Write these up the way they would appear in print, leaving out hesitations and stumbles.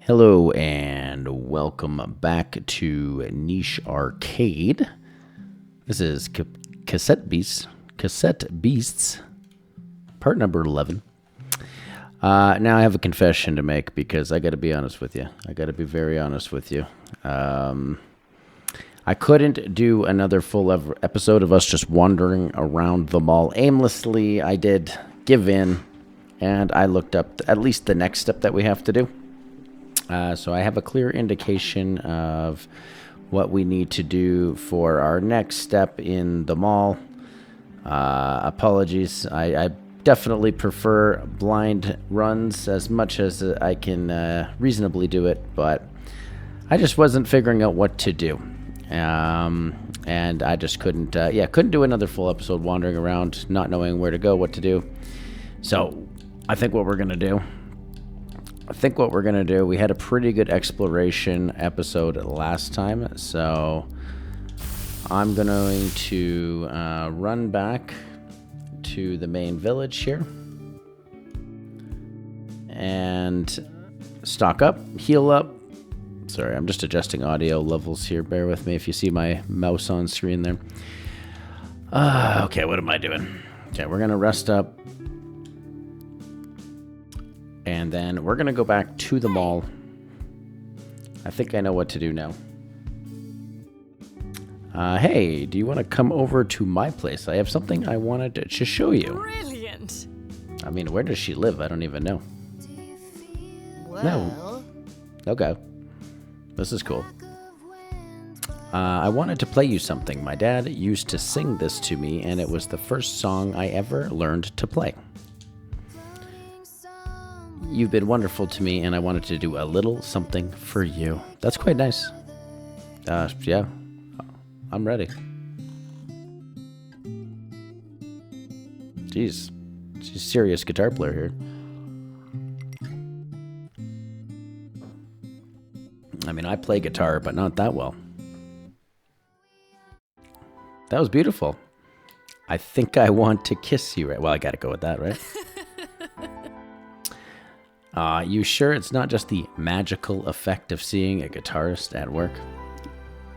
Hello and welcome back to Niche Arcade. This is Cassette Beasts, part number 11. Now I have a confession to make because I got to be honest with you. I got to be very honest with you. I couldn't do another full episode of us just wandering around the mall aimlessly. I did give in, and I looked up at least the next step that we have to do. So I have a clear indication of what we need to do for our next step in the mall. Apologies. I definitely prefer blind runs as much as I can reasonably do it, but I just wasn't figuring out what to do. And I just couldn't do another full episode wandering around, not knowing where to go, what to do. So I think what we're going to do, we had a pretty good exploration episode last time, so I'm going to run back to the main village here and stock up, heal up. Sorry, I'm just adjusting audio levels here. Bear with me if you see my mouse on screen there. Okay, what am I doing? Okay, we're going to rest up. And then we're going to go back to the mall. I think I know what to do now. Hey, do you want to come over to my place? I have something I wanted to show you. Brilliant. I mean, where does she live? I don't even know. Well, No. Okay. This is cool. I wanted to play you something. My dad used to sing this to me, and it was the first song I ever learned to play. You've been wonderful to me, and I wanted to do a little something for you. That's quite nice. Yeah, I'm ready. Jeez, she's a serious guitar player here. I mean, I play guitar, but not that well. That was beautiful. I think I want to kiss you. Right? Well, I gotta go with that, right? You sure it's not just the magical effect of seeing a guitarist at work?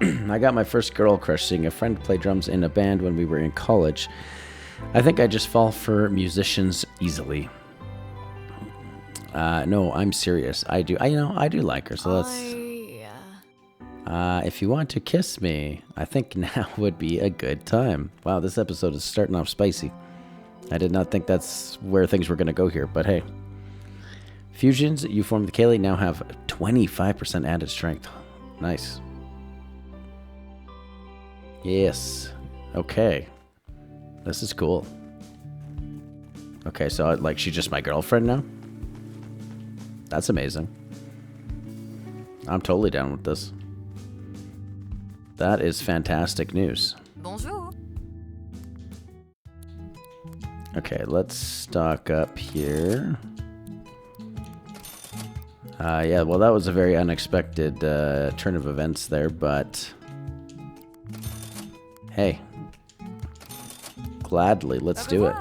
I got my first girl crush seeing a friend play drums in a band when we were in college. I think I just fall for musicians easily. No, I'm serious. I do like her, so let's... if you want to kiss me, I think now would be a good time. Wow, this episode is starting off spicy. I did not think that's where things were going to go here, but hey. Fusions you formed with Kaylee now have 25% added strength. Nice. Yes. Okay. This is cool. Okay, so like she's just my girlfriend now? That's amazing. I'm totally down with this. That is fantastic news. Bonjour. Okay, let's stock up here. Yeah, well, that was a very unexpected turn of events there, but hey, gladly, let's do it.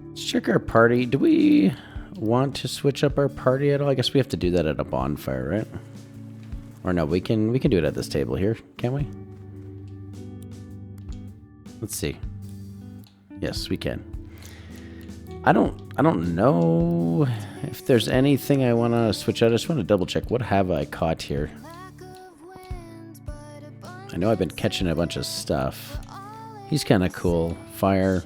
Let's check our party. Do we want to switch up our party at all? I guess we have to do that at a bonfire, right? Or no, we can do it at this table here, can't we? Let's see. Yes, we can. I don't know if there's anything I want to switch out. I just want to double check. What have I caught here? I know I've been catching a bunch of stuff. He's kind of cool. Fire.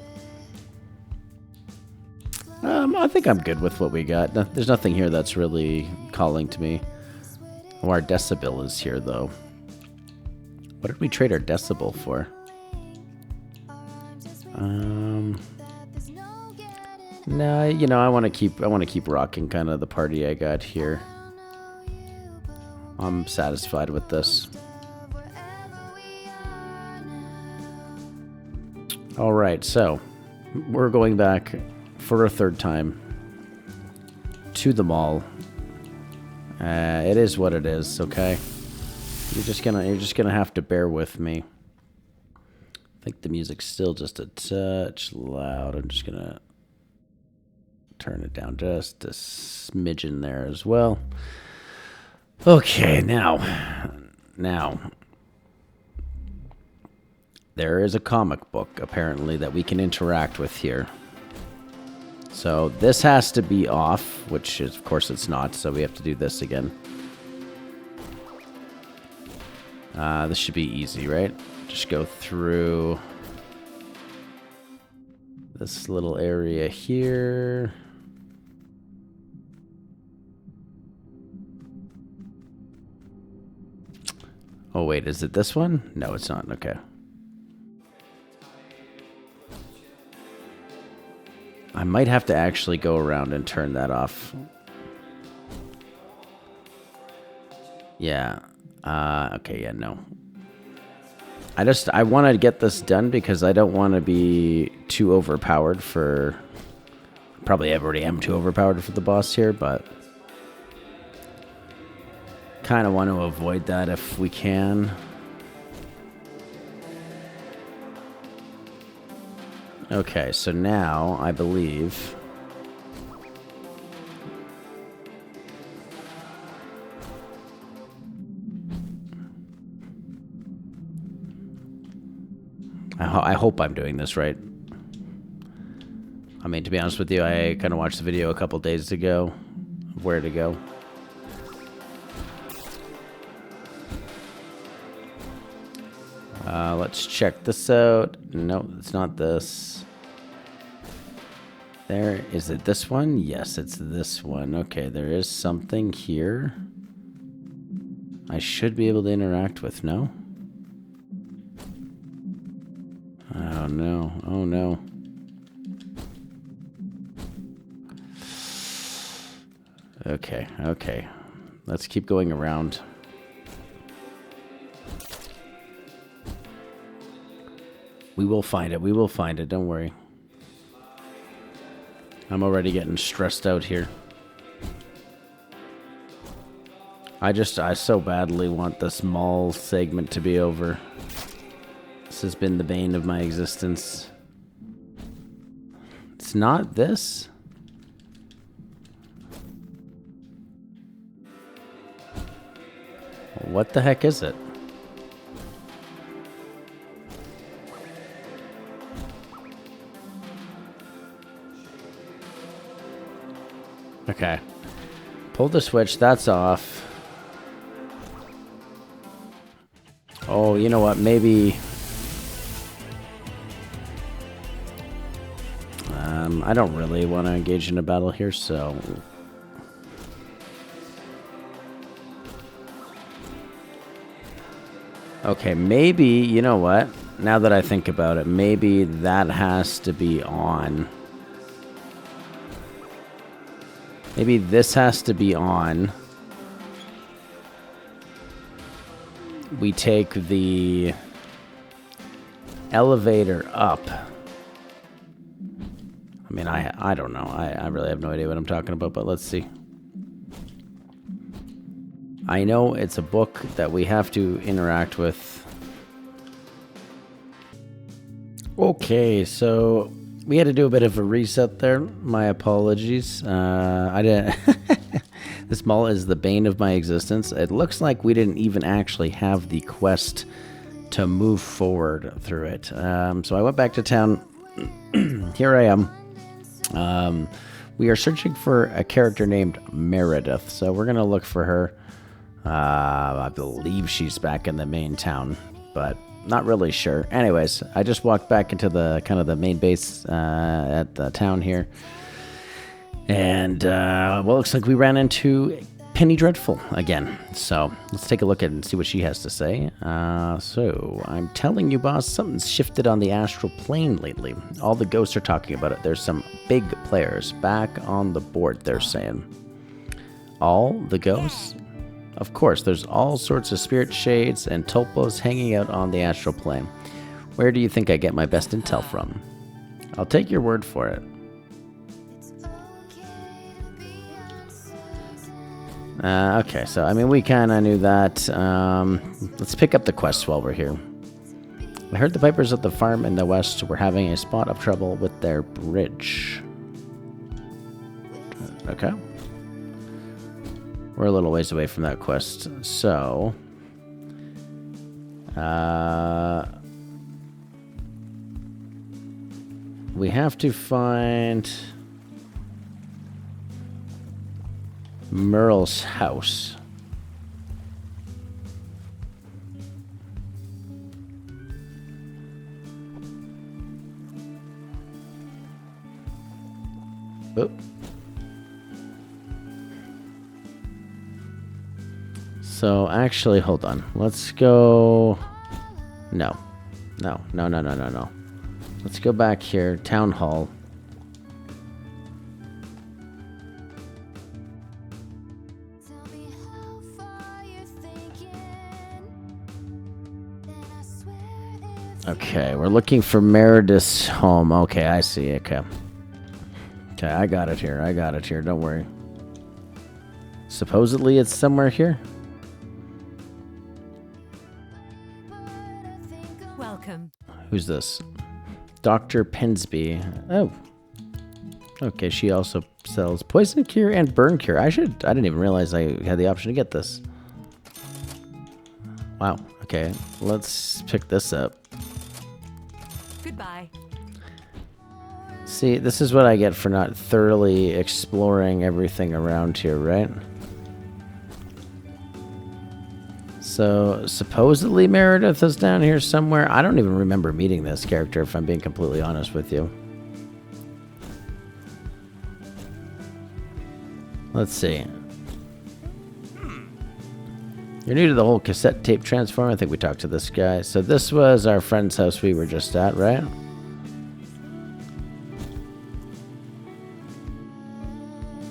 I think I'm good with what we got. There's nothing here that's really calling to me. Oh, our decibel is here, though. What did we trade our decibel for? No, you know, I want to keep rocking kind of the party I got here. I'm satisfied with this. All right, so we're going back for a third time to the mall. It is what it is, okay? You're just gonna have to bear with me. I think the music's still just a touch loud. I'm just gonna turn it down just a smidgen there as well. Okay, now, there is a comic book, apparently, that we can interact with here. So this has to be off, which is, of course it's not, so we have to do this again. This should be easy, right? Just go through this little area here. Oh wait, is it this one? No, it's not. Okay. I might have to actually go around and turn that off. Yeah. Okay, yeah, no. I want to get this done because I don't want to be too overpowered for... Probably already am too overpowered for the boss here, but... Kind of want to avoid that if we can. Okay, so now I believe... I hope I'm doing this right. I mean, to be honest with you, I kind of watched the video a couple days ago of where to go. Let's check this out. No, it's not this. There, is it this one? Yes, it's this one. Okay, there is something here I should be able to interact with, no? Oh no, oh no. Okay, okay. Let's keep going around. We will find it, we will find it, don't worry. I'm already getting stressed out here. I so badly want this mall segment to be over. This has been the bane of my existence. It's not this? What the heck is it? Okay. Pull the switch, that's off. Oh, you know what, maybe... I don't really want to engage in a battle here, so... Okay, maybe, you know what? Now that I think about it, maybe that has to be on. Maybe this has to be on. We take the elevator up. I mean, I don't know. I really have no idea what I'm talking about, but let's see. I know it's a book that we have to interact with. Okay, so we had to do a bit of a reset there. My apologies. I didn't. This mall is the bane of my existence. It looks like we didn't even actually have the quest to move forward through it. So I went back to town. Here I am. We are searching for a character named Meredith, so we're gonna look for her. I believe she's back in the main town, but not really sure. Anyways, I just walked back into the kind of the main base at the town here, and well, looks like we ran into Penny Dreadful again. So let's take a look at it and see what she has to say. So I'm telling you, boss, something's shifted on the astral plane lately. All the ghosts are talking about it. There's some big players back on the board, they're saying. All the ghosts? Of course, there's all sorts of spirit shades and tulpos hanging out on the astral plane. Where do you think I get my best intel from? I'll take your word for it. Okay, so I mean, we kind of knew that. Let's pick up the quest while we're here. I heard the Vipers at the farm in the west were having a spot of trouble with their bridge. Okay. We're a little ways away from that quest. So... we have to find... Merle's house. Oh. So actually, hold on. Let's go... No. No. Let's go back here. Town Hall. Okay, we're looking for Meredith's home. Okay, I see. Okay. Okay, I got it here. Don't worry. Supposedly it's somewhere here. Welcome. Who's this? Dr. Pensby. Oh. Okay, she also sells poison cure and burn cure. I didn't even realize I had the option to get this. Wow. Okay, let's pick this up. Goodbye. See, this is what I get for not thoroughly exploring everything around here, right? So, supposedly Meredith is down here somewhere. I don't even remember meeting this character, if I'm being completely honest with you. Let's see. You're new to the whole cassette tape transform. I think we talked to this guy. So this was our friend's house we were just at, right?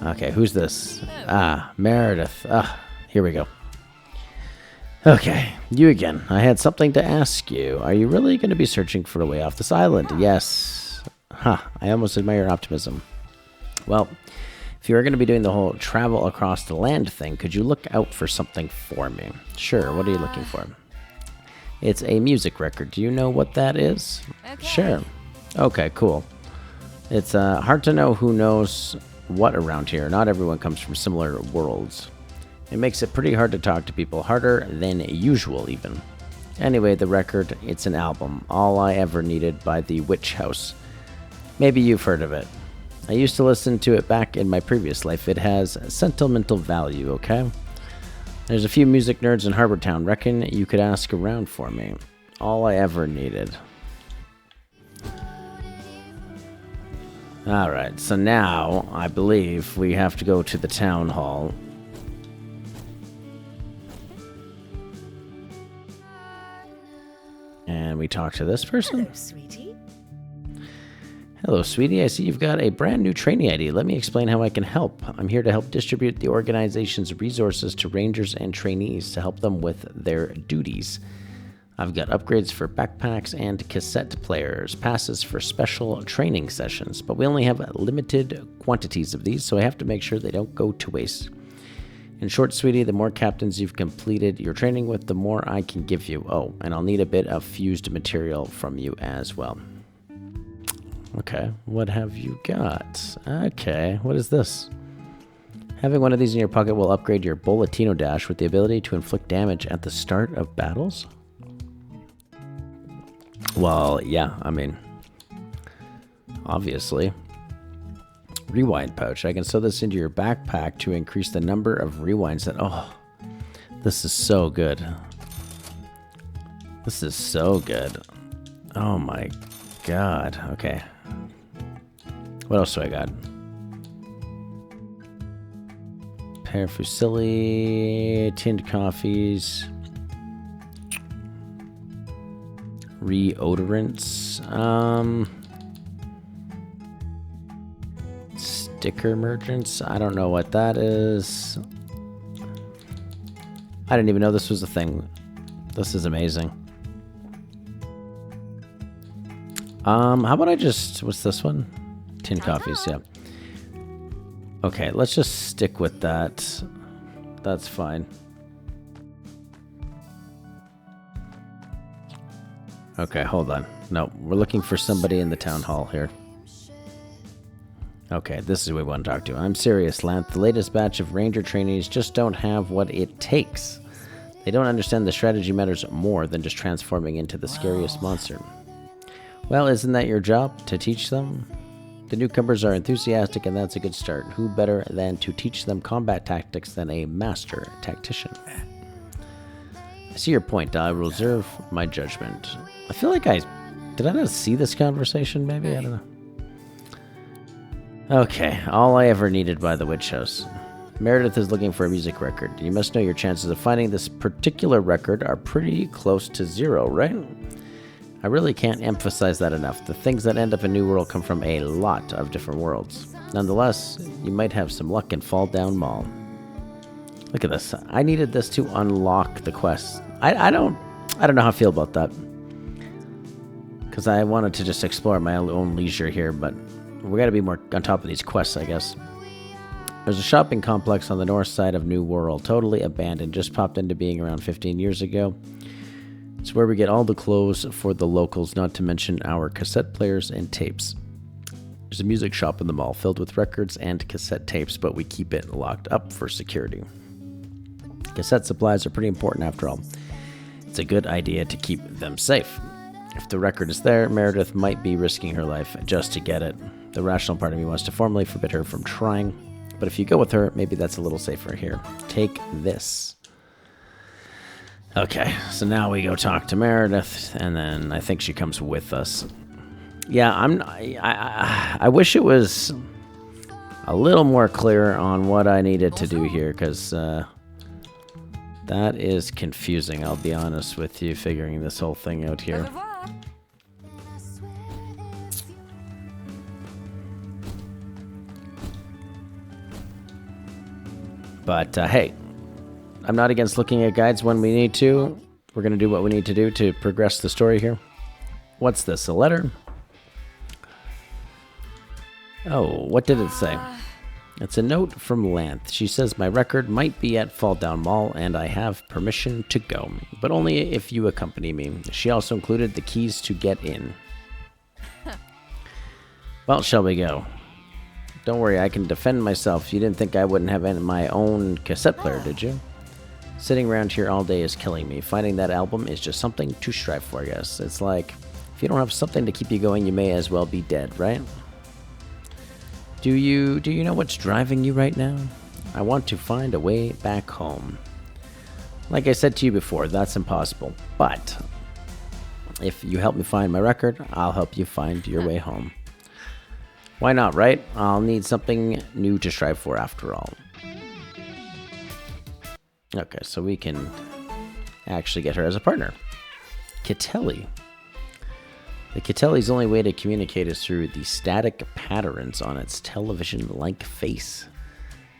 Okay, who's this? Ah, Meredith. Ah, here we go. Okay, you again. I had something to ask you. Are you really going to be searching for a way off this island? Yes. Huh, I almost admire your optimism. Well, if you are going to be doing the whole travel across the land thing, could you look out for something for me? Sure, what are you looking for? It's a music record. Do you know what that is? Okay. Sure. Okay, cool. It's hard to know who knows what around here. Not everyone comes from similar worlds. It makes it pretty hard to talk to people, harder than usual even. Anyway, the record, it's an album, All I Ever Needed by the Witch House. Maybe you've heard of it. I used to listen to it back in my previous life. It has sentimental value, okay? There's a few music nerds in Harbor Town. Reckon you could ask around for me. All I Ever Needed. Alright, so now, I believe, we have to go to the town hall. And we talk to this person. Hello, sweetie. Hello, sweetie. I see you've got a brand new trainee ID. Let me explain how I can help. I'm here to help distribute the organization's resources to rangers and trainees to help them with their duties. I've got upgrades for backpacks and cassette players, passes for special training sessions, but we only have limited quantities of these, so I have to make sure they don't go to waste. In short, sweetie, the more captains you've completed your training with, the more I can give you. Oh, and I'll need a bit of fused material from you as well. Okay, what have you got? Okay, what is this? Having one of these in your pocket will upgrade your Boletino Dash with the ability to inflict damage at the start of battles? Well, yeah, I mean, obviously. Rewind pouch. I can sew this into your backpack to increase the number of rewinds that... Oh, this is so good. This is so good. Oh my god. Okay. What else do I got? Pear fusilli, tinned coffees, reodorants, sticker merchants. I don't know what that is. I didn't even know this was a thing. This is amazing. How about I just... What's this one? Tin coffees, yeah. Okay, let's just stick with that. That's fine. Okay, hold on. No, we're looking for somebody in the town hall here. Okay, this is who we want to talk to. I'm serious, Lance. The latest batch of ranger trainees just don't have what it takes. They don't understand the strategy matters more than just transforming into the scariest monster. Well, isn't that your job, to teach them? The newcomers are enthusiastic, and that's a good start. Who better than to teach them combat tactics than a master tactician? I see your point. I will reserve my judgment. I feel like did I not see this conversation, maybe? I don't know. Okay, all I ever needed by the witch house. Meredith is looking for a music record. You must know your chances of finding this particular record are pretty close to zero, right? I really can't emphasize that enough. The things that end up in New World come from a lot of different worlds. Nonetheless, you might have some luck in Falldown Mall. Look at this. I needed this to unlock the quest. I don't know how I feel about that. Because I wanted to just explore at my own leisure here, but we got to be more on top of these quests, I guess. There's a shopping complex on the north side of New World, totally abandoned, just popped into being around 15 years ago. It's where we get all the clothes for the locals, not to mention our cassette players and tapes. There's a music shop in the mall filled with records and cassette tapes, but we keep it locked up for security. Cassette supplies are pretty important after all. It's a good idea to keep them safe. If the record is there, Meredith might be risking her life just to get it. The rational part of me wants to formally forbid her from trying, but if you go with her, maybe that's a little safer. Here, take this. Okay, so now we go talk to Meredith, and then I think she comes with us. Yeah, I wish it was a little more clear on what I needed to do here, because that is confusing, I'll be honest with you, figuring this whole thing out here. But, hey, I'm not against looking at guides when we need to. We're going to do what we need to do to progress the story here. What's this, a letter? Oh, what did it say? It's a note from Lance. She says my record might be at Falldown Mall, and I have permission to go, but only if you accompany me. She also included the keys to get in. Well, shall we go? Don't worry, I can defend myself. You didn't think I wouldn't have my own cassette player, did you? Sitting around here all day is killing me. Finding that album is just something to strive for, I guess. It's like, if you don't have something to keep you going, you may as well be dead, right? Do you know what's driving you right now? I want to find a way back home. Like I said to you before, that's impossible. But if you help me find my record, I'll help you find your way home. Why not, right? I'll need something new to strive for after all. Okay, so we can actually get her as a partner. Kitelli. The Kitelli's only way to communicate is through the static patterns on its television-like face.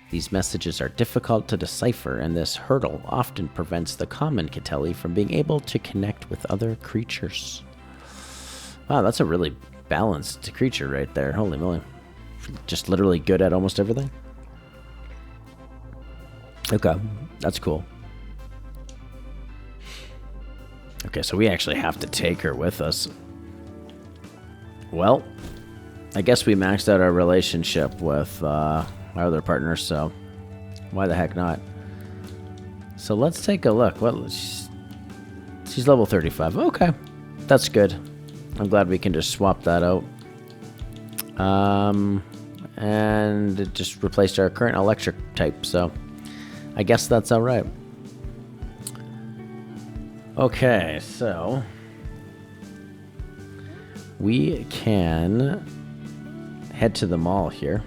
These messages are difficult to decipher, and this hurdle often prevents the common Kitelli from being able to connect with other creatures. Wow, that's a really balanced creature right there. Holy moly. Just literally good at almost everything. Okay, that's cool. Okay, so we actually have to take her with us. Well, I guess we maxed out our relationship with our other partner, so why the heck not? So let's take a look. What? She's level 35. Okay, that's good. I'm glad we can just swap that out. And it just replaced our current electric type, so I guess that's all right. Okay, so we can head to the mall here.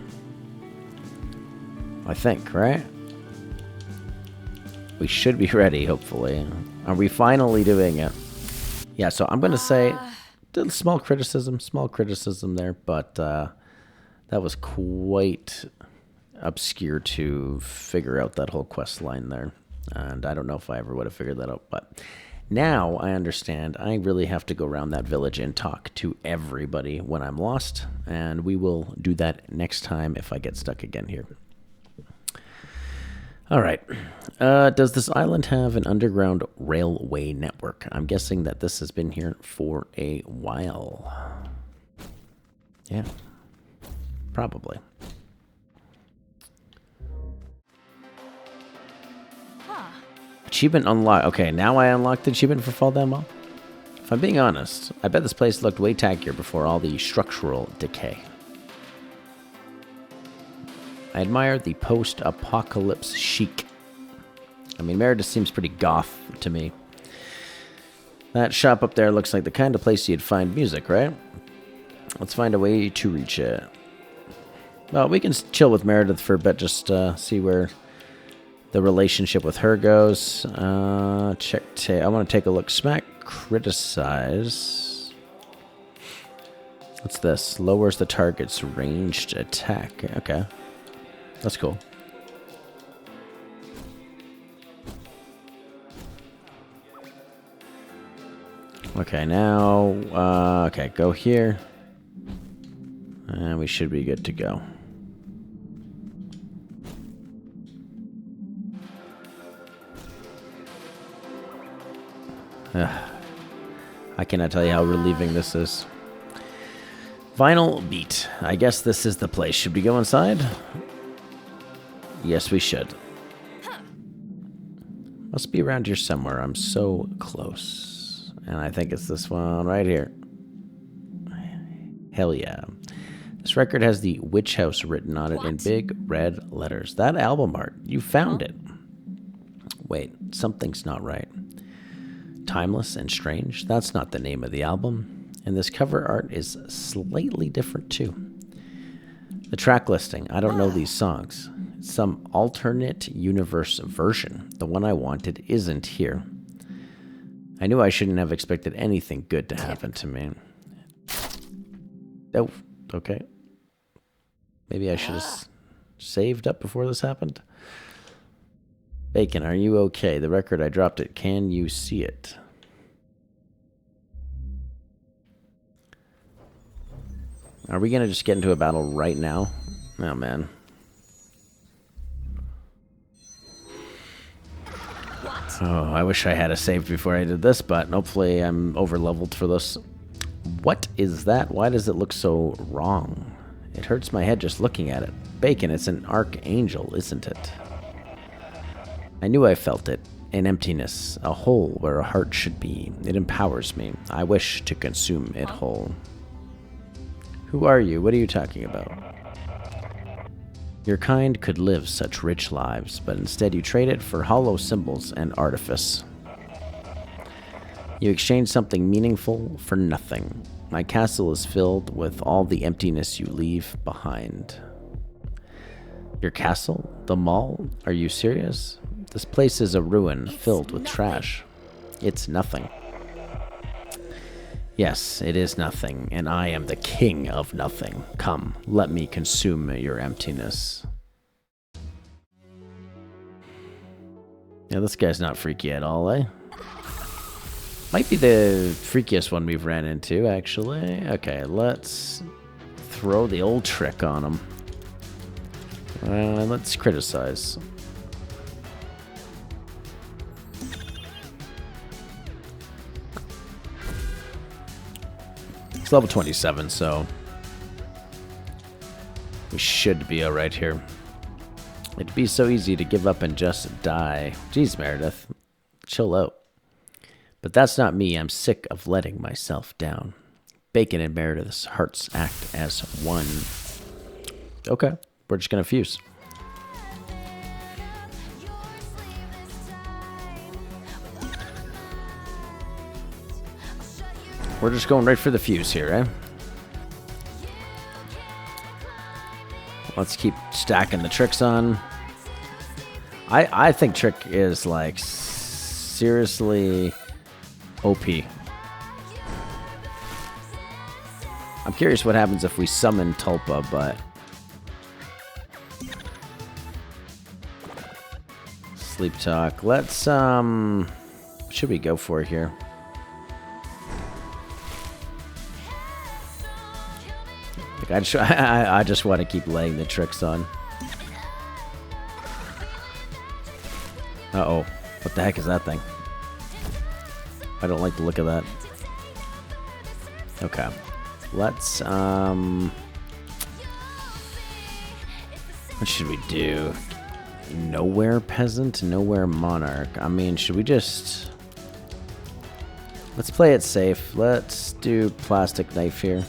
I think, right? We should be ready, hopefully. Are we finally doing it? Yeah, so I'm going to say small criticism there, but that was quite obscure to figure out that whole quest line there. And I don't know if I ever would have figured that out, but now I understand I really have to go around that village and talk to everybody when I'm lost, and we will do that next time if I get stuck again here. All right. Does this island have an underground railway network? I'm guessing that this has been here for a while. Yeah, probably. Achievement unlocked. Okay, now I unlocked the achievement for Falldown Mall. If I'm being honest, I bet this place looked way tackier before all the structural decay. I admire the post-apocalypse chic. I mean, Meredith seems pretty goth to me. That shop up there looks like the kind of place you'd find music, right? Let's find a way to reach it. Well, we can chill with Meredith for a bit, just see where the relationship with her goes. I want to take a look. Smack, criticize. What's this? Lowers the target's ranged attack. Okay. That's cool. Okay, now, okay, go here. And we should be good to go. I cannot tell you how relieving this is. Vinyl beat. I guess this is the place. Should we go inside? Yes, we should. Must be around here somewhere. I'm so close. And I think it's this one right here. Hell yeah. This record has the Witch House written on it in big red letters. That album art. You found it. Wait, something's not right. Timeless and Strange. That's not the name of the album. And this cover art is slightly different too. The track listing. I don't know these songs. It's some alternate universe version. The one I wanted isn't here. I knew I shouldn't have expected anything good to happen to me. Oh, okay. Maybe I should have saved up before this happened. Bacon, are you okay? The record, I dropped it. Can you see it? Are we going to just get into a battle right now? Oh, man. Oh, I wish I had a save before I did this, but hopefully I'm over-leveled for this. What is that? Why does it look so wrong? It hurts my head just looking at it. Bacon, it's an archangel, isn't it? I knew I felt it. An emptiness, a hole where a heart should be. It empowers me. I wish to consume it whole. Who are you? What are you talking about? Your kind could live such rich lives, but instead you trade it for hollow symbols and artifice. You exchange something meaningful for nothing. My castle is filled with all the emptiness you leave behind. Your castle? The mall? Are you serious? This place is a ruin filled with trash. It's nothing. Yes, it is nothing, and I am the king of nothing. Come, let me consume your emptiness. Yeah, this guy's not freaky at all, eh? Might be the freakiest one we've ran into, actually. Okay, let's throw the old trick on him. Let's criticize. It's level 27, so we should be alright here. It'd be so easy to give up and just die. Jeez, Meredith. Chill out. But that's not me. I'm sick of letting myself down. Bacon and Meredith's hearts act as one. Okay, we're just gonna fuse. We're just going right for the fuse here, eh? Let's keep stacking the tricks on. I think trick is like seriously OP. I'm curious what happens if we summon Tulpa, but sleep talk. Let's should we go for it here? I just want to keep laying the tricks on. Uh-oh. What the heck is that thing? I don't like the look of that. Okay. Let's, what should we do? Nowhere peasant, nowhere monarch. I mean, should we just... Let's play it safe. Let's do plastic knife here.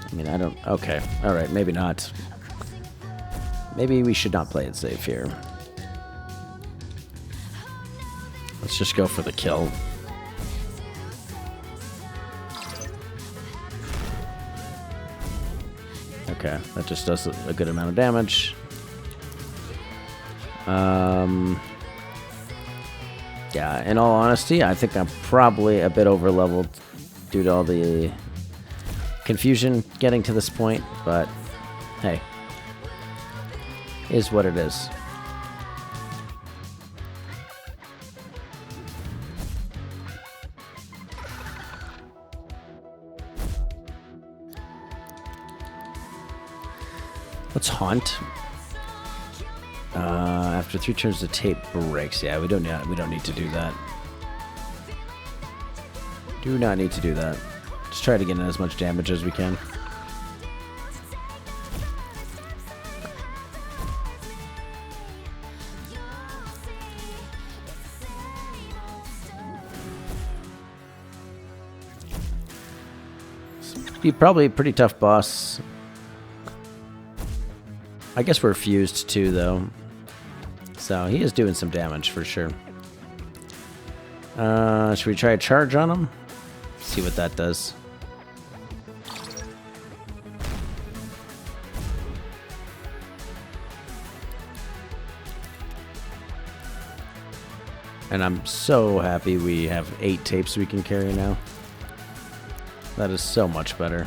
I mean, I don't... Okay. Alright, maybe not. Maybe we should not play it safe here. Let's just go for the kill. Okay, that just does a good amount of damage. Yeah, in all honesty, I think I'm probably a bit over-leveled due to all the confusion getting to this point, but hey, is what it is. Let's haunt. After 3 turns, the tape breaks. Yeah, we don't need to do that. Do not need to do that. Just try to get in as much damage as we can. Be probably a pretty tough boss. I guess we're fused too, though. So he is doing some damage for sure. Should we try a charge on him? See what that does. And I'm so happy we have 8 tapes we can carry now. That is so much better.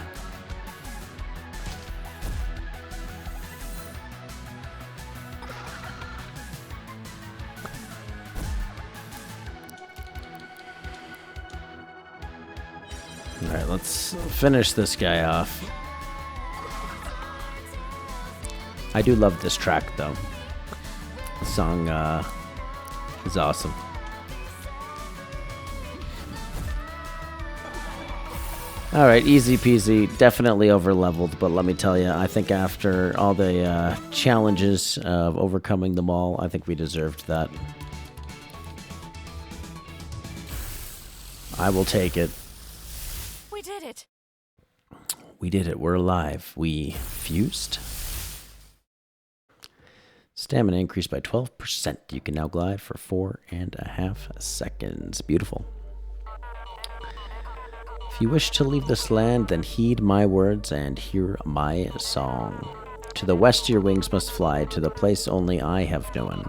Alright, let's finish this guy off. I do love this track, though. The song is awesome. Alright, easy peasy. Definitely over-leveled, but let me tell you, I think after all the challenges of overcoming them all, I think we deserved that. I will take it. We did it. We did it. We're alive. We fused. Stamina increased by 12%. You can now glide for 4.5 seconds. Beautiful. If you wish to leave this land, then heed my words and hear my song. To the west your wings must fly, to the place only I have known.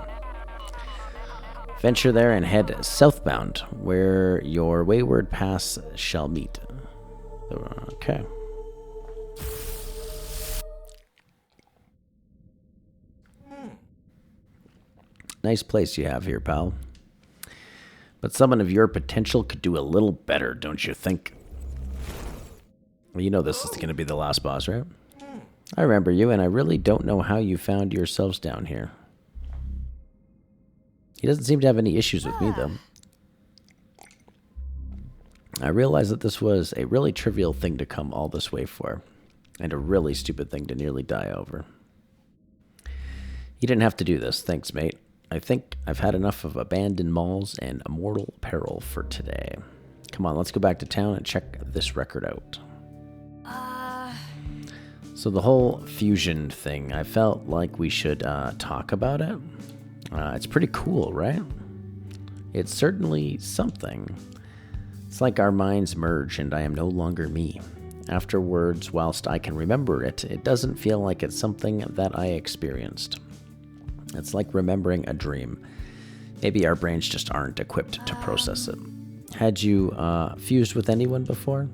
Venture there and head southbound, where your wayward paths shall meet. Okay. Nice place you have here, pal. But someone of your potential could do a little better, don't you think? Well, you know this is going to be the last boss, right? I remember you, and I really don't know how you found yourselves down here. He doesn't seem to have any issues with me, though. I realize that this was a really trivial thing to come all this way for, and a really stupid thing to nearly die over. You didn't have to do this, thanks, mate. I think I've had enough of abandoned malls and mortal peril for today. Come on, let's go back to town and check this record out. So the whole fusion thing, I felt like we should talk about it. It's pretty cool, right? It's certainly something. It's like our minds merge and I am no longer me. Afterwards, whilst I can remember it, it doesn't feel like it's something that I experienced. It's like remembering a dream. Maybe our brains just aren't equipped to process it. Had you fused with anyone before?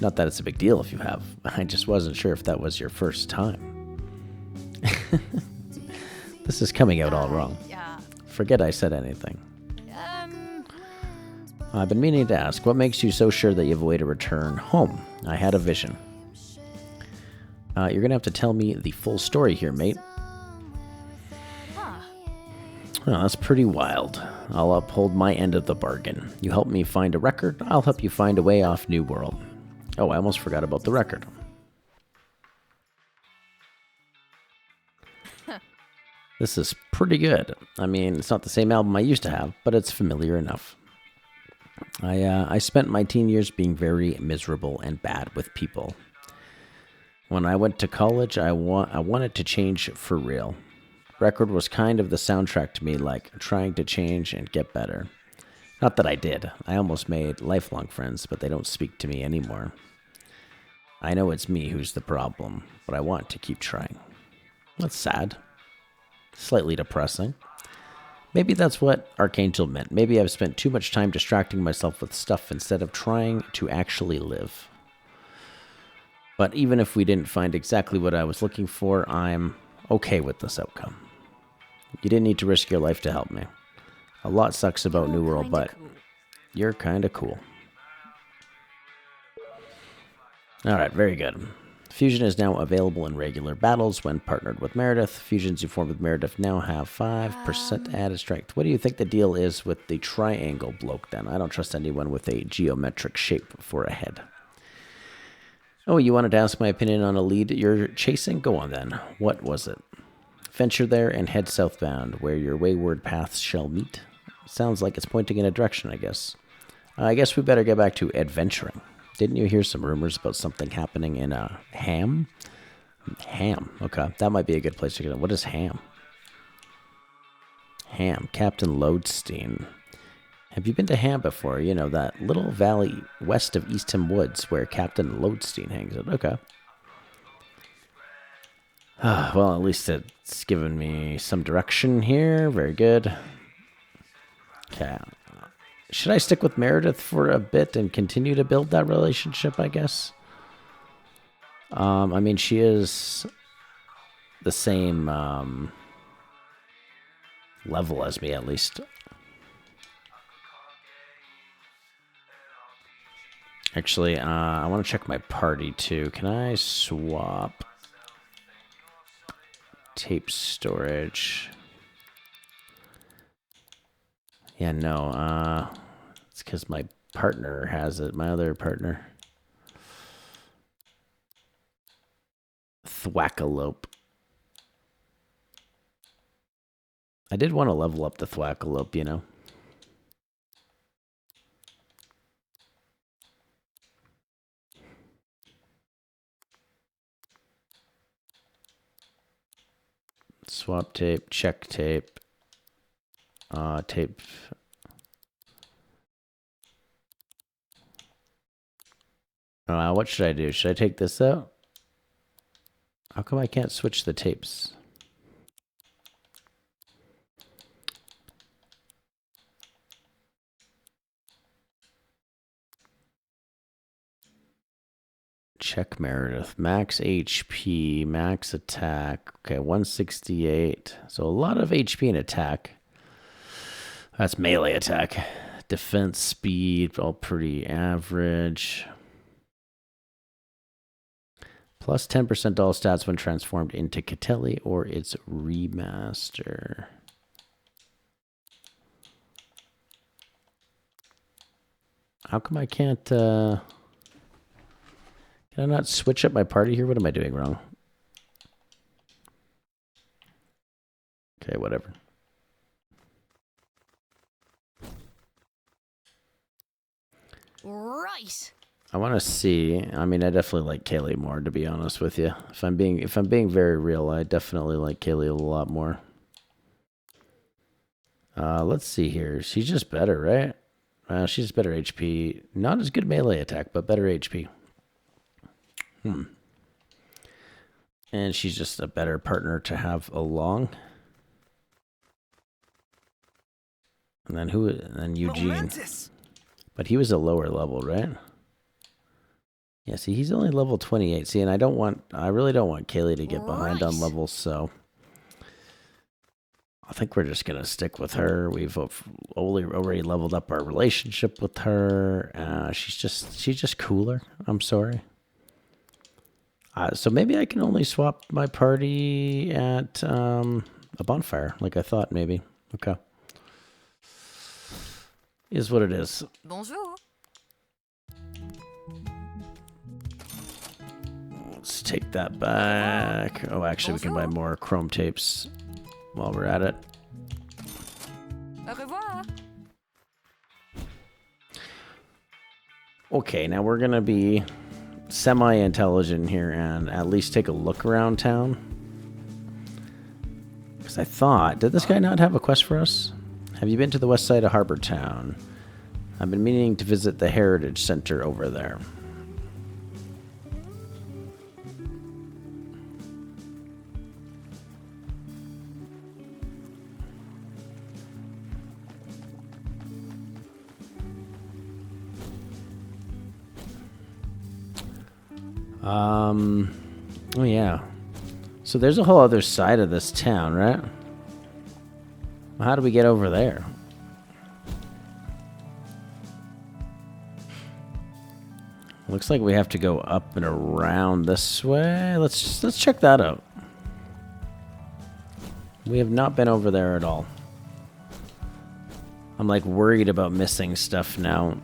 Not that it's a big deal if you have. I just wasn't sure if that was your first time. This is coming out all wrong. Yeah. Forget I said anything. I've been meaning to ask, what makes you so sure that you have a way to return home? I had a vision. You're going to have to tell me the full story here, mate. Oh, that's pretty wild. I'll uphold my end of the bargain. You help me find a record, I'll help you find a way off New World. Oh, I almost forgot about the record. This is pretty good. I mean, it's not the same album I used to have, but it's familiar enough. I spent my teen years being very miserable and bad with people. When I went to college, I wanted to change for real. Record was kind of the soundtrack to me, like trying to change and get better. Not that I did. I almost made lifelong friends, but they don't speak to me anymore. I know it's me who's the problem, but I want to keep trying. That's sad. Slightly depressing. Maybe that's what Archangel meant. Maybe I've spent too much time distracting myself with stuff instead of trying to actually live. But even if we didn't find exactly what I was looking for, I'm okay with this outcome. You didn't need to risk your life to help me. A lot sucks about New World, but you're kinda cool. Alright, very good. Fusion is now available in regular battles when partnered with Meredith. Fusions you form with Meredith now have 5% added strength. What do you think the deal is with the triangle bloke then? I don't trust anyone with a geometric shape for a head. Oh, you wanted to ask my opinion on a lead you're chasing? Go on then. What was it? Venture there and head southbound, where your wayward paths shall meet. Sounds like it's pointing in a direction, I guess. I guess we better get back to adventuring. Didn't you hear some rumors about something happening in Ham? Ham. Okay, that might be a good place to get. What is Ham? Ham. Captain Lodestein. Have you been to Ham before? You know, that little valley west of Eastham Woods where Captain Lodestein hangs out. Okay. Well, at least it's given me some direction here. Very good. Okay. Should I stick with Meredith for a bit and continue to build that relationship, I guess? I mean, she is the same level as me, at least. Actually, I want to check my party, too. Can I swap tape storage? Yeah, no, it's because my partner has it, my other partner. Thwackalope. I did want to level up the Thwackalope, you know. Swap tape, check tape. Tape. What should I do? Should I take this out? How come I can't switch the tapes? Check Meredith. Max HP, max attack. Okay, 168. So a lot of HP and attack. That's melee attack. Defense speed, all pretty average. Plus 10% all stats when transformed into Catelli or its remaster. How come I can't, can I not switch up my party here? What am I doing wrong? Okay, whatever. Right. I want to see. I mean, I definitely like Kaylee more, to be honest with you. If I'm being very real, I definitely like Kaylee a lot more. Let's see here. She's just better, right? She's better HP. Not as good melee attack, but better HP. And she's just a better partner to have along. And then who? And then Eugene. Momentous. But he was a lower level, right? Yeah, see, he's only level 28. See, and I really don't want Kaylee to get behind on levels, so I think we're just going to stick with her. We've already leveled up our relationship with her. She's just cooler. I'm sorry. So maybe I can only swap my party at a bonfire, like I thought maybe. Okay. Is what it is. Bonjour. Let's take that back. Oh, actually, we can buy more chrome tapes while we're at it. Au revoir. Okay, now we're gonna be semi-intelligent here and at least take a look around town. Because I thought, did this guy not have a quest for us? Have you been to the west side of Harbor Town? I've been meaning to visit the Heritage Center over there. Oh yeah. So there's a whole other side of this town, right? How do we get over there? Looks like we have to go up and around this way. Let's check that out. We have not been over there at all. I'm like worried about missing stuff now.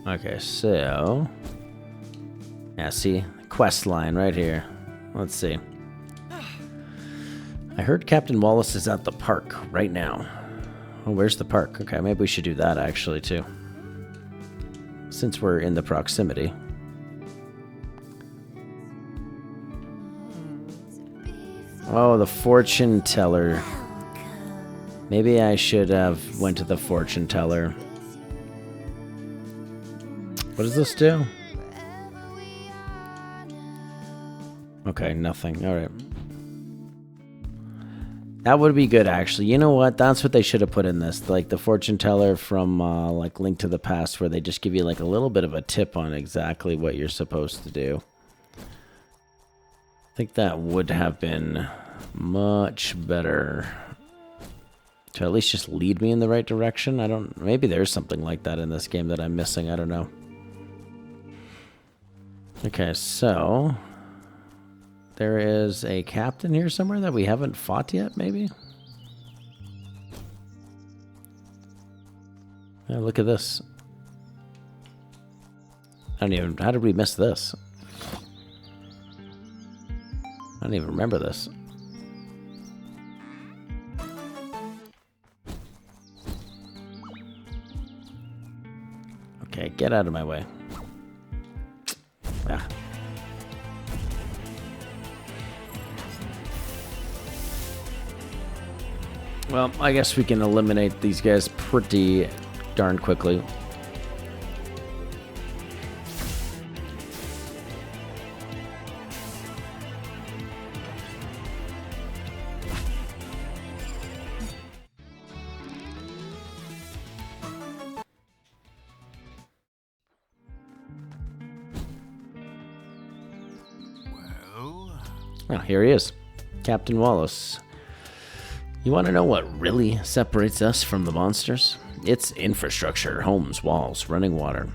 Okay, so... yeah, see? Quest line right here. Let's see. I heard Captain Wallace is at the park right now. Oh, where's the park? Okay, maybe we should do that actually, too. Since we're in the proximity. Oh, the fortune teller. Maybe I should have went to the fortune teller. What does this do? Okay, nothing. Alright. That would be good, actually. You know what? That's what they should have put in this. Like the fortune teller from like Link to the Past, where they just give you like a little bit of a tip on exactly what you're supposed to do. I think that would have been much better. To at least just lead me in the right direction. I don't... maybe there's something like that in this game that I'm missing. I don't know. Okay, so there is a captain here somewhere that we haven't fought yet, maybe? Yeah, look at this. I don't even... how did we miss this? I don't even remember this. Okay, get out of my way. Ah. Well, I guess we can eliminate these guys pretty darn quickly. Oh, here he is. Captain Wallace. You want to know what really separates us from the monsters? It's infrastructure, homes, walls, running water.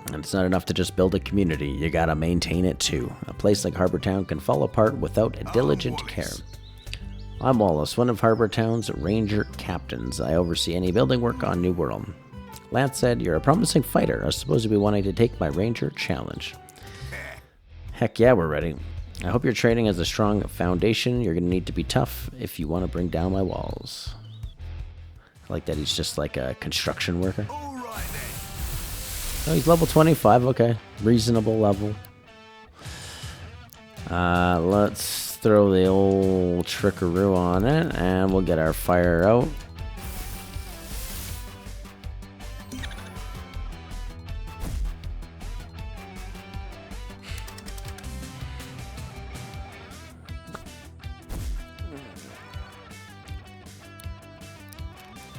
And it's not enough to just build a community, you gotta maintain it too. A place like Harbor Town can fall apart without diligent care. I'm Wallace, one of Harbor Town's ranger captains. I oversee any building work on New World. Lance said, you're a promising fighter. I suppose you'll be wanting to take my ranger challenge. Heck yeah, we're ready. I hope your training has a strong foundation. You're going to need to be tough if you want to bring down my walls. I like that he's just like a construction worker. Oh, he's level 25. Okay. Reasonable level. Let's throw the old trickaroo on it, and we'll get our fire out.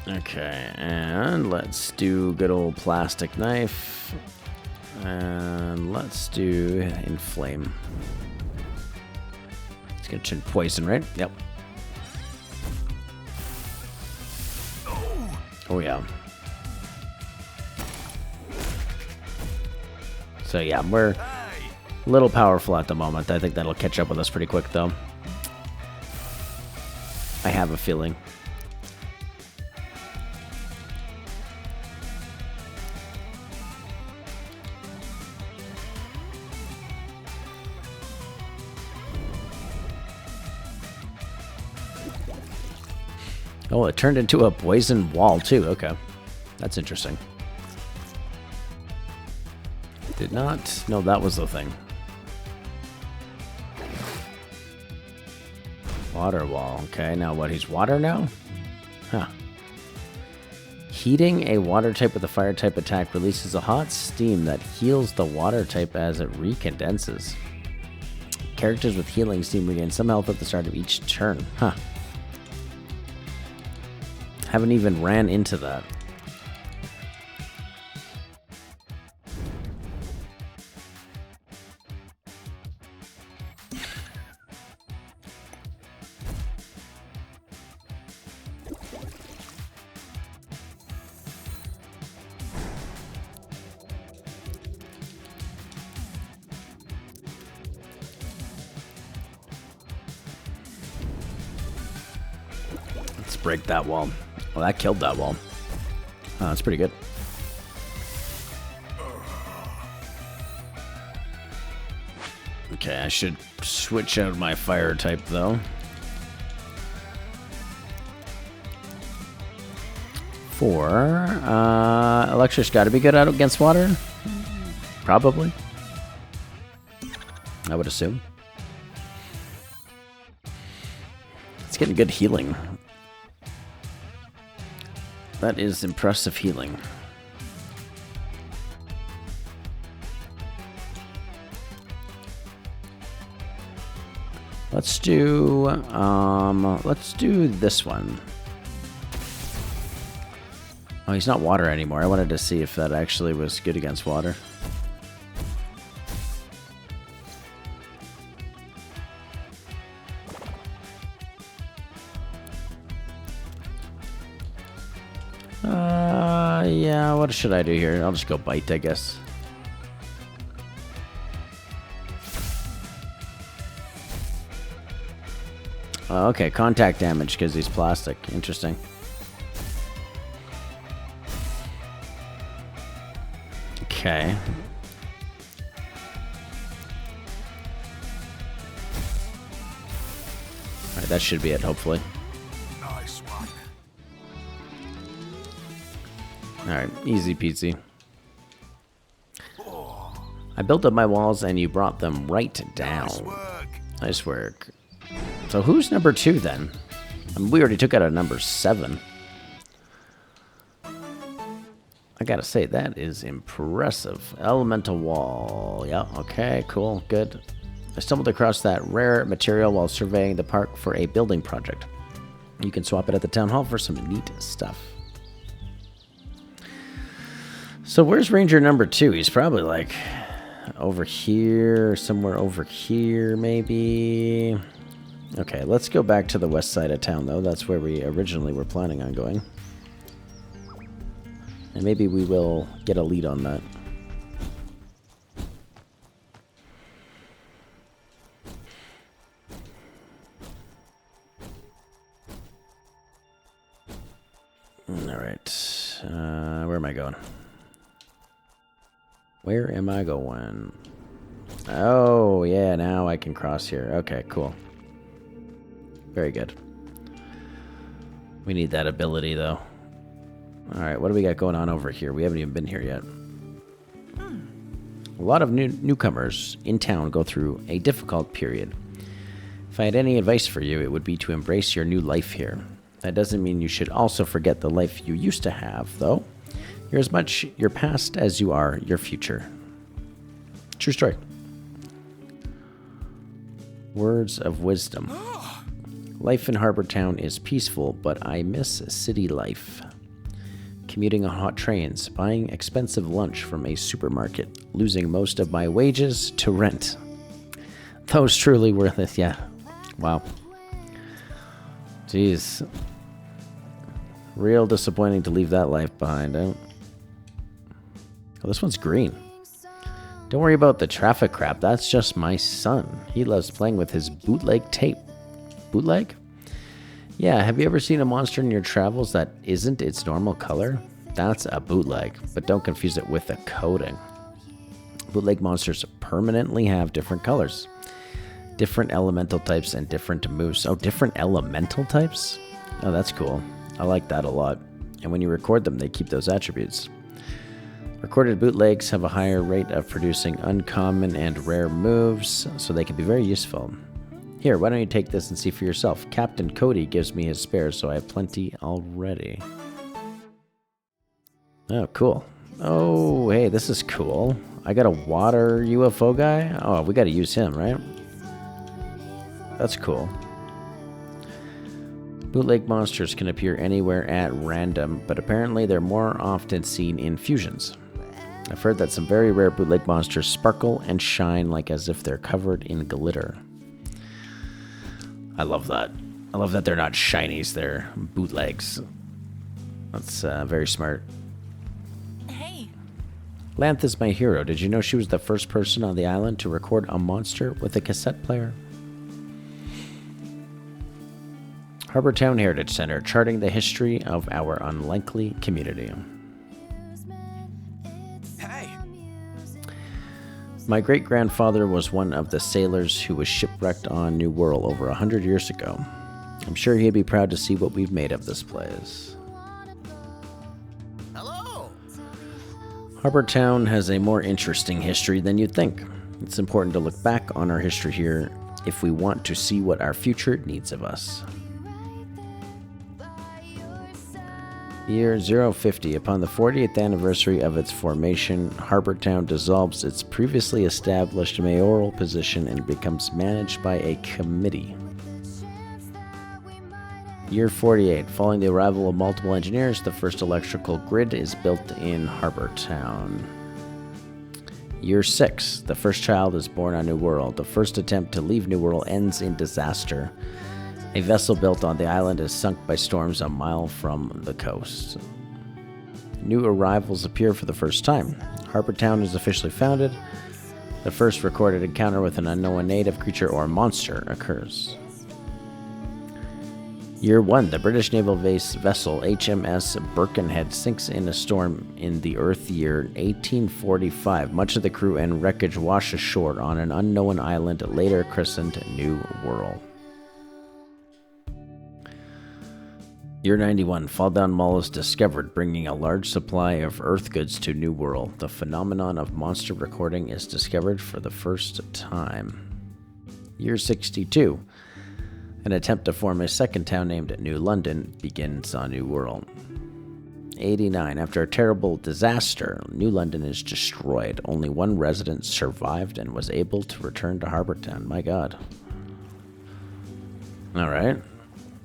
Okay, and let's do good old plastic knife. And let's do inflame. It's gonna turn poison, right? Yep. Oh yeah. So yeah, we're a little powerful at the moment. I think that'll catch up with us pretty quick, though. I have a feeling. Oh, it turned into a poison wall, too. Okay. That's interesting. Did not... No, that was the thing. Water wall. Okay, now what? He's water now? Huh. Heating a water type with a fire type attack releases a hot steam that heals the water type as it recondenses. Characters with healing steam regain some health at the start of each turn. Huh. Haven't even ran into that. Let's break that wall. Well, that killed that wall. Oh, that's pretty good. Okay, I should switch out my fire type, though. Electric's got to be good out against water. Probably. I would assume. It's getting good healing. That is impressive healing. Let's do this one. Oh, he's not water anymore. I wanted to see if that actually was good against water. Yeah, what should I do here? I'll just go bite, I guess. Okay, contact damage because he's plastic. Interesting. Okay. Alright, that should be it, hopefully. Nice one. Alright, easy peasy. I built up my walls and you brought them right down. Nice work. Nice work. So who's number 2 then? I mean, we already took out a number 7. I gotta say, that is impressive. Elemental wall. Yeah, okay, cool, good. I stumbled across that rare material while surveying the park for a building project. You can swap it at the town hall for some neat stuff. So where's Ranger number 2? He's probably like over here, somewhere over here, maybe. Okay, let's go back to the west side of town, though. That's where we originally were planning on going. And maybe we will get a lead on that. Alright. Where am I going? Where am I going? Oh, yeah, now I can cross here. Okay, cool. Very good. We need that ability, though. Alright, what do we got going on over here? We haven't even been here yet. A lot of newcomers in town go through a difficult period. If I had any advice for you, it would be to embrace your new life here. That doesn't mean you should also forget the life you used to have, though. You're as much your past as you are your future. True story. Words of wisdom. Life in Harbor Town is peaceful, but I miss city life. Commuting on hot trains, buying expensive lunch from a supermarket, losing most of my wages to rent. Those truly worth it, yeah. Wow. Jeez. Real disappointing to leave that life behind. Oh, this one's green. Don't worry about the traffic crap. That's just my son. He loves playing with his bootleg tape. Bootleg? Yeah, have you ever seen a monster in your travels that isn't its normal color? That's a bootleg, but don't confuse it with a coating. Bootleg monsters permanently have different colors, different elemental types, and different moves. Oh, different elemental types? Oh, that's cool. I like that a lot. And when you record them, they keep those attributes. Recorded bootlegs have a higher rate of producing uncommon and rare moves, so they can be very useful. Here, why don't you take this and see for yourself? Captain Cody gives me his spares, so I have plenty already. Oh, cool. Oh, hey, this is cool. I got a water UFO guy? Oh, we gotta use him, right? That's cool. Bootleg monsters can appear anywhere at random, but apparently they're more often seen in fusions. I've heard that some very rare bootleg monsters sparkle and shine like as if they're covered in glitter. I love that. I love that they're not shinies, they're bootlegs. That's very smart. Hey. Lanth is my hero. Did you know she was the first person on the island to record a monster with a cassette player? Harbor Town Heritage Center, charting the history of our unlikely community. Hey! My great-grandfather was one of the sailors who was shipwrecked on New World over 100 years ago. I'm sure he'd be proud to see what we've made of this place. Hello! Harbor Town has a more interesting history than you'd think. It's important to look back on our history here if we want to see what our future needs of us. Year 050. Upon the 40th anniversary of its formation, Harbor Town dissolves its previously established mayoral position and becomes managed by a committee. Year 48. Following the arrival of multiple engineers, the first electrical grid is built in Harbor Town. Year 6. The first child is born on New World. The first attempt to leave New World ends in disaster. A vessel built on the island is sunk by storms a mile from the coast. New arrivals appear for the first time. Harbor Town is officially founded. The first recorded encounter with an unknown native creature or monster occurs. Year 1. The British naval vessel HMS Birkenhead sinks in a storm in the Earth year 1845. Much of the crew and wreckage wash ashore on an unknown island later christened New World. Year 91. Falldown Mall is discovered, bringing a large supply of Earth goods to New World. The phenomenon of monster recording is discovered for the first time. Year 62. An attempt to form a second town named New London begins on New World. 89. After a terrible disaster, New London is destroyed. Only one resident survived and was able to return to Harbor Town. My God. All right.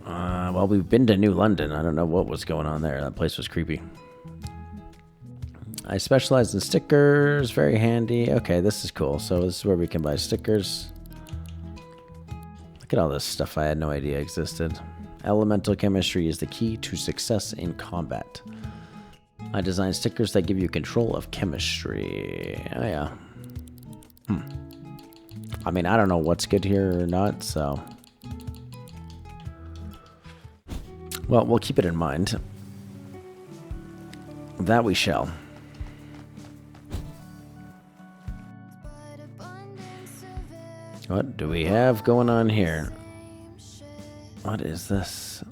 Well, we've been to New London. I don't know what was going on there. That place was creepy. I specialize in stickers. Very handy. Okay, this is cool. So this is where we can buy stickers. Look at all this stuff I had no idea existed. Elemental chemistry is the key to success in combat. I design stickers that give you control of chemistry. Oh, yeah. I mean, I don't know what's good here or not, so... Well, we'll keep it in mind. That we shall. What do we have going on here? What is this?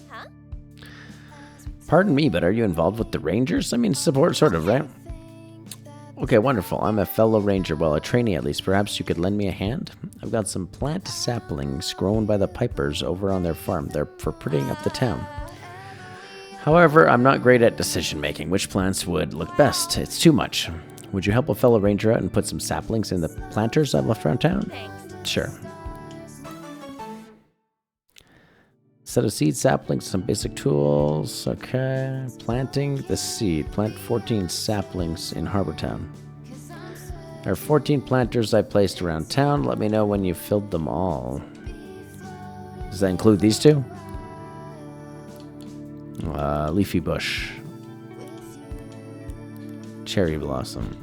Huh? Pardon me, but are you involved with the Rangers? I mean, support, sort of, right? Okay, wonderful. I'm a fellow ranger, well, a trainee at least. Perhaps you could lend me a hand? I've got some plant saplings grown by the Pipers over on their farm. They're for prettying up the town. However, I'm not great at decision-making. Which plants would look best? It's too much. Would you help a fellow ranger out and put some saplings in the planters I've left around town? Thanks. Sure. Set of seed saplings, some basic tools. Okay. Planting the seed. Plant 14 saplings in Harbor Town. There are 14 planters I placed around town. Let me know when you've filled them all. Does that include these two? Leafy bush. Cherry blossom.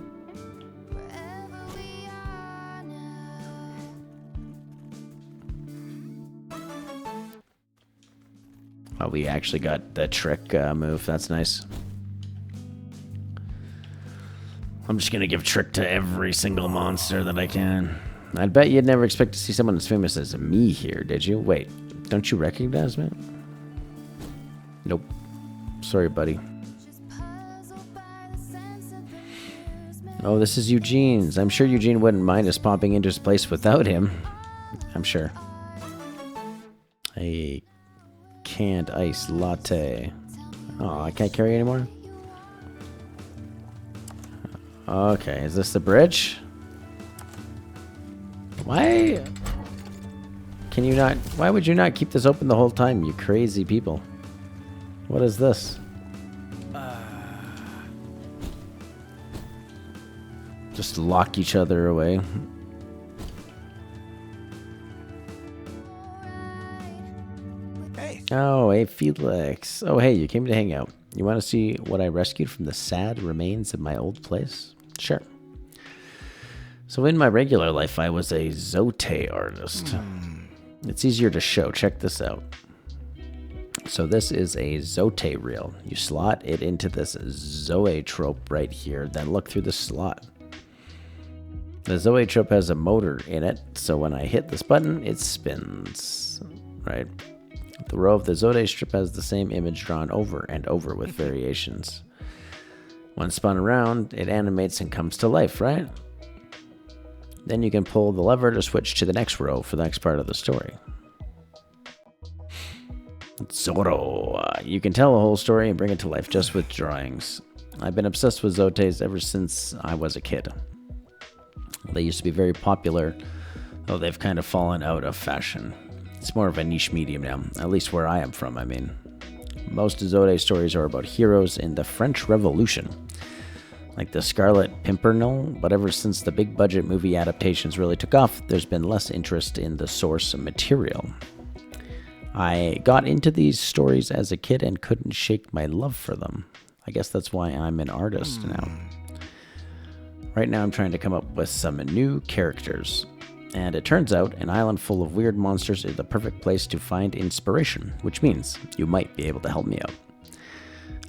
Oh, we actually got the trick move. That's nice. I'm just gonna give trick to every single monster that I can. I'd bet you'd never expect to see someone as famous as me here, did you? Wait, don't you recognize me? Nope. Sorry, buddy. Oh, this is Eugene's. I'm sure Eugene wouldn't mind us popping into his place without him. I'm sure. A canned ice latte. Oh, I can't carry anymore? Okay, is this the bridge? Why can you not... Why would you not keep this open the whole time, you crazy people? What is this? Just lock each other away. Hey. Oh, hey, Felix. Oh, hey, you came to hang out. You want to see what I rescued from the sad remains of my old place? Sure. So in my regular life, I was a zote artist. It's easier to show. Check this out. So this is a zote reel. You slot it into this zoetrope right here, then look through the slot. The zoetrope has a motor in it, so when I hit this button, it spins. Right? The row of the zote strip has the same image drawn over and over with variations. When spun around, it animates and comes to life, right? Then you can pull the lever to switch to the next row for the next part of the story. Zorro. You can tell the whole story and bring it to life just with drawings. I've been obsessed with zotes ever since I was a kid. They used to be very popular, though they've kind of fallen out of fashion. It's more of a niche medium now, at least where I am from, I mean. Most zote stories are about heroes in the French Revolution, like the Scarlet Pimpernel, but ever since the big budget movie adaptations really took off, there's been less interest in the source material. I got into these stories as a kid and couldn't shake my love for them. I guess that's why I'm an artist now. Right now I'm trying to come up with some new characters. And it turns out an island full of weird monsters is the perfect place to find inspiration, which means you might be able to help me out.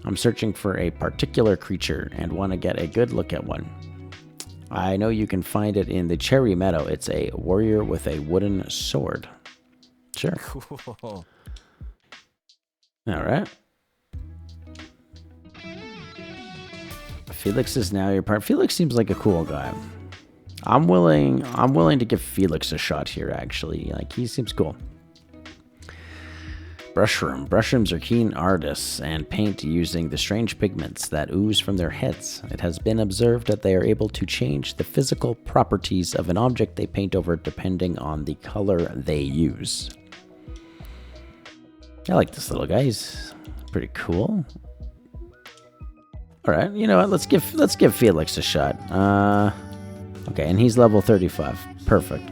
I'm searching for a particular creature and want to get a good look at one. I know you can find it in the Cherry Meadow. It's a warrior with a wooden sword. Sure. Cool. Alright. Felix is now your part. Felix seems like a cool guy. I'm willing to give Felix a shot here, actually. Like, he seems cool. Brushroom. Brushrooms are keen artists and paint using the strange pigments that ooze from their heads. It has been observed that they are able to change the physical properties of an object they paint over depending on the color they use. I like this little guy. He's pretty cool. All right, you know what? Let's give Felix a shot. Okay, and he's level 35. Perfect.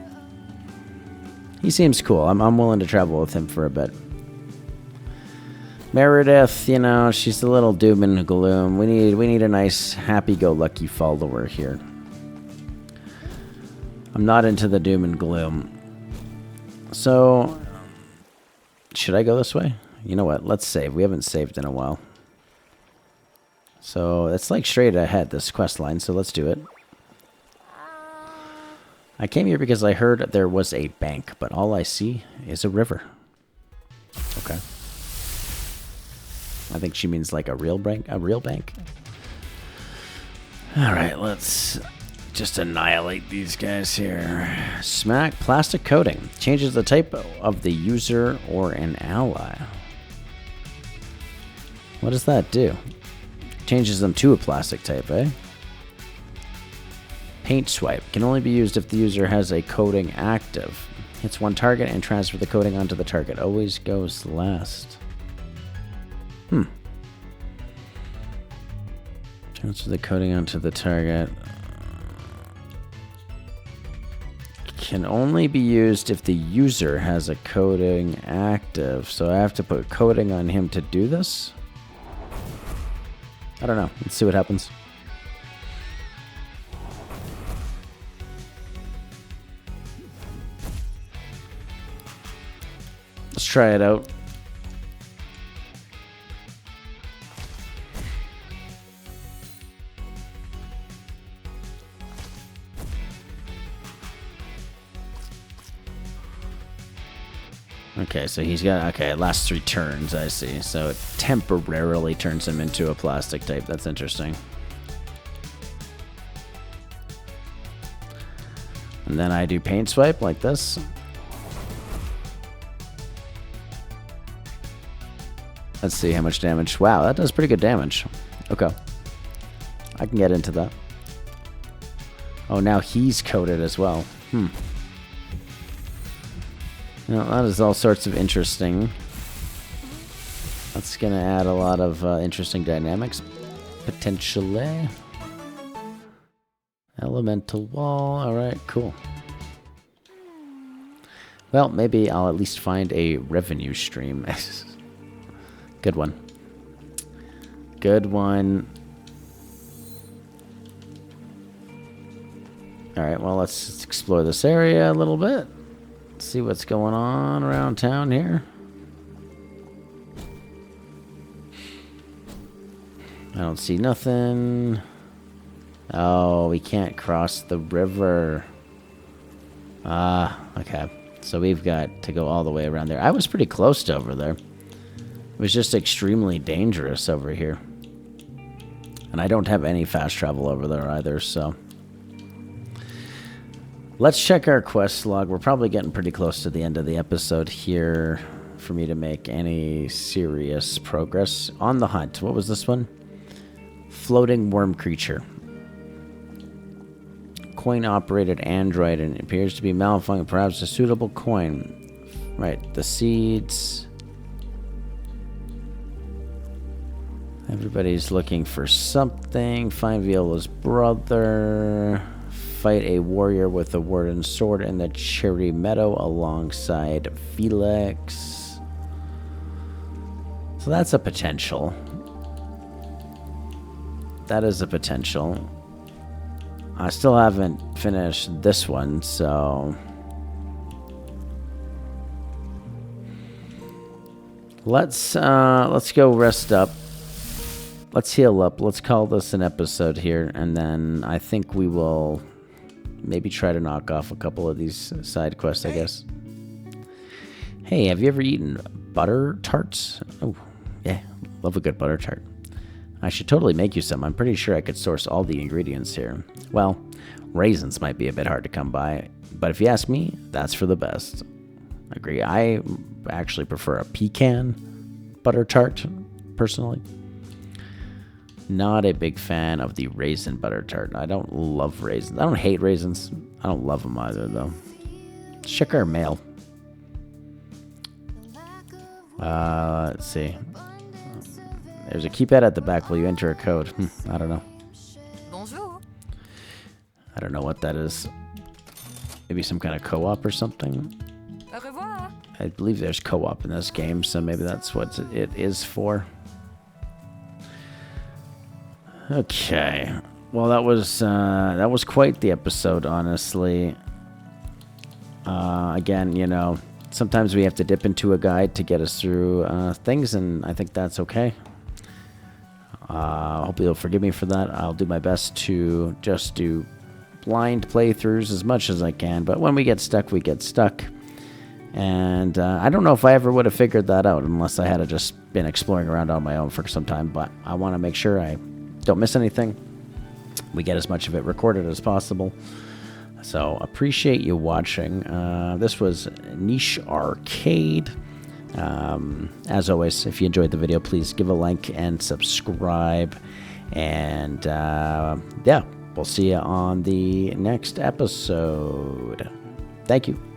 He seems cool. I'm willing to travel with him for a bit. Meredith, you know, she's a little doom and gloom. We need a nice happy-go-lucky follower here. I'm not into the doom and gloom. So, should I go this way? You know what? Let's save. We haven't saved in a while. So, it's like straight ahead, this quest line, so let's do it. I came here because I heard there was a bank, but all I see is a river. Okay. I think she means like a real bank. A real bank. All right, let's just annihilate these guys here. Smack plastic coating changes the type of the user or an ally. What does that do? Changes them to a plastic type, eh? Paint swipe can only be used if the user has a coating active. Hits one target and transfer the coating onto the target. Always goes last. Transfer the coating onto the target. Can only be used if the user has a coating active. So I have to put coating on him to do this? I don't know. Let's see what happens. Let's try it out. Okay, so he's got, okay, it lasts 3 turns, I see. So it temporarily turns him into a plastic type. That's interesting. And then I do paint swipe like this. Let's see how much damage. Wow, that does pretty good damage. Okay. I can get into that. Oh, now he's coated as well. Now, that is all sorts of interesting. That's going to add a lot of interesting dynamics, potentially. Elemental wall. All right, cool. Well, maybe I'll at least find a revenue stream. Good one. Good one. All right, well, let's explore this area a little bit. See what's going on around town here. I don't see nothing. Oh, we can't cross the river. Ah, okay. So we've got to go all the way around there. I was pretty close to over there. It was just extremely dangerous over here. And I don't have any fast travel over there either, so... Let's check our quest log. We're probably getting pretty close to the end of the episode here for me to make any serious progress. On the hunt. What was this one? Floating worm creature. Coin-operated android, and it appears to be malfunctioning. Perhaps a suitable coin. Right, the seeds. Everybody's looking for something. Find Viola's brother. Fight a warrior with a warden sword in the cherry meadow alongside Felix. So that's a potential. That is a potential. I still haven't finished this one, so... Let's go rest up. Let's heal up. Let's call this an episode here, and then I think we will... maybe try to knock off a couple of these side quests, I guess. Hey, have you ever eaten butter tarts? Oh, yeah, love a good butter tart. I should totally make you some. I'm pretty sure I could source all the ingredients here. Well, raisins might be a bit hard to come by, but if you ask me, that's for the best. Agree. I actually prefer a pecan butter tart, personally. Not a big fan of the raisin butter tart. I don't love raisins. I don't hate raisins. I don't love them either, though. Check our mail. Let's see. There's a keypad at the back. Will you enter a code? I don't know. Bonjour. I don't know what that is. Maybe some kind of co-op or something. Au revoir. I believe there's co-op in this game, so maybe that's what it is for. Okay. Well, that was quite the episode, honestly. Again, you know, sometimes we have to dip into a guide to get us through things, and I think that's okay. Hope you'll forgive me for that. I'll do my best to just do blind playthroughs as much as I can, but when we get stuck, we get stuck. And I don't know if I ever would have figured that out unless I had just been exploring around on my own for some time, but I want to make sure I don't miss anything. We get as much of it recorded as possible. So appreciate you watching. This was Niche Arcade. As always, if you enjoyed the video, please give a like and subscribe. And yeah, we'll see you on the next episode. Thank you.